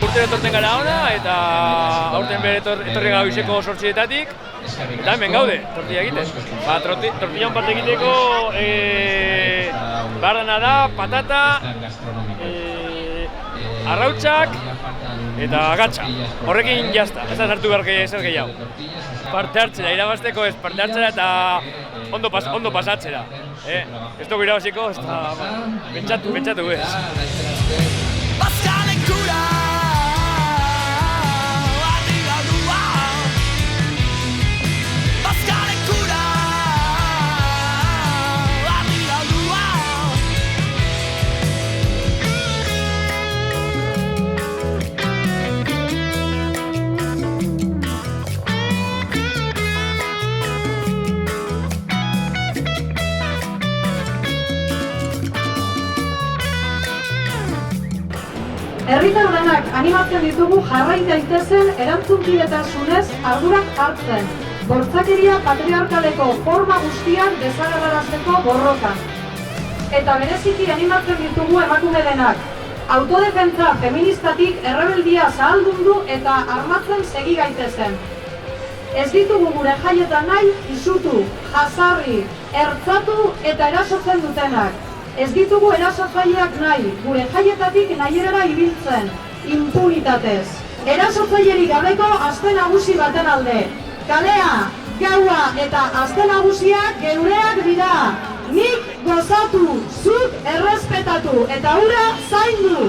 Urten etorten gara ona, eta aurten bere etorri gauzeko 8-etatik, eta hemen gaude, tortilla egiten. Tortilla bat egiteko behar da, patata, arrautsak eta gatsa. Horrekin jazta, ez da sartu behar zer gehiago. Parte hartzera, irabazteko ez, parte hartzera eta ondo pasatzera. Ez dugu irabaziko, ez da pentsatu ez. Herritar denak animatzen ditugu jarrai daitezen erantzunkidetasunez ardurak hartzen, bortzakeria patriarkaleko forma guztiak desagerrarazteko borrokan. Eta bereziki animatzen ditugu emakume denak, autodefentsa feministatik errebeldia zahaldundu eta armatzen segi gaitezen. Ez ditugu gure jaietan nahi isutu, jasarri, ertzatu eta erasotzen dutenak. Ez ditugu erasotzaileak nahi, gure jaietatik nahierara ibiltzen, impunitatez. Erasotzailerik gabeko aste nagusi baten alde. Kalea, gaua eta aste nagusiak geureak dira. Nik gozatu, zuk errespetatu eta hura zaindu.